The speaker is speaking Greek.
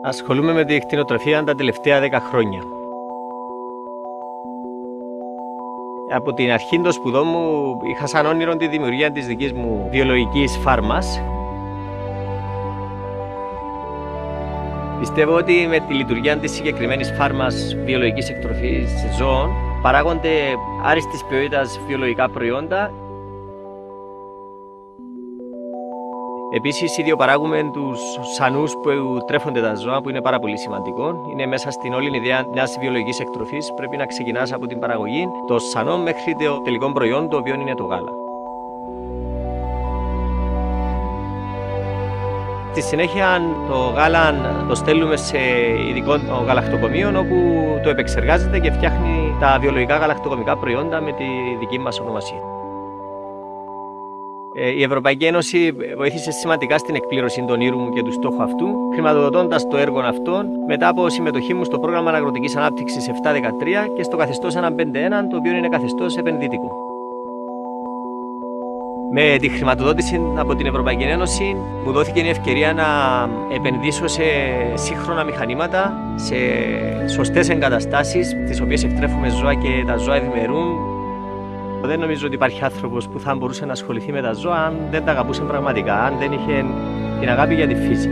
Ασχολούμαι με τη κτηνοτροφία τα τελευταία 10 χρόνια. Από την αρχή των σπουδών μου είχα σαν όνειρο τη δημιουργία της δικής μου βιολογικής φάρμας. Πιστεύω ότι με τη λειτουργία της συγκεκριμένης φάρμας βιολογικής εκτροφής ζώων παράγονται άριστης ποιότητας βιολογικά προϊόντα. Επίσης, ιδιοπαράγουμε τους σανούς που τρέφονται τα ζώα, που είναι πάρα πολύ σημαντικό. Είναι μέσα στην όλη ιδέα μιας βιολογικής εκτροφής. Πρέπει να ξεκινάς από την παραγωγή των σανών μέχρι το τελικό προϊόν, το οποίο είναι το γάλα. Στη συνέχεια, το γάλα το στέλνουμε σε ειδικό γαλακτοκομείο, όπου το επεξεργάζεται και φτιάχνει τα βιολογικά γαλακτοκομικά προϊόντα με τη δική μας ονομασία. Η Ευρωπαϊκή Ένωση βοήθησε σημαντικά στην εκπλήρωση των όνειρου μου και του στόχου αυτού, χρηματοδοτώντας το έργο αυτό μετά από συμμετοχή μου στο πρόγραμμα αγροτικής ανάπτυξης 7-13 και στο καθεστώς 151, το οποίο είναι καθεστώς επενδυτικό. Με τη χρηματοδότηση από την Ευρωπαϊκή Ένωση μου δόθηκε η ευκαιρία να επενδύσω σε σύγχρονα μηχανήματα, σε σωστές εγκαταστάσεις, τις οποίες εκτρέφουμε ζώα και τα ζώα ευημερούν. Δεν νομίζω ότι υπάρχει άνθρωπος που θα μπορούσε να ασχοληθεί με τα ζώα αν δεν τα αγαπούσε πραγματικά, αν δεν είχε την αγάπη για τη φύση.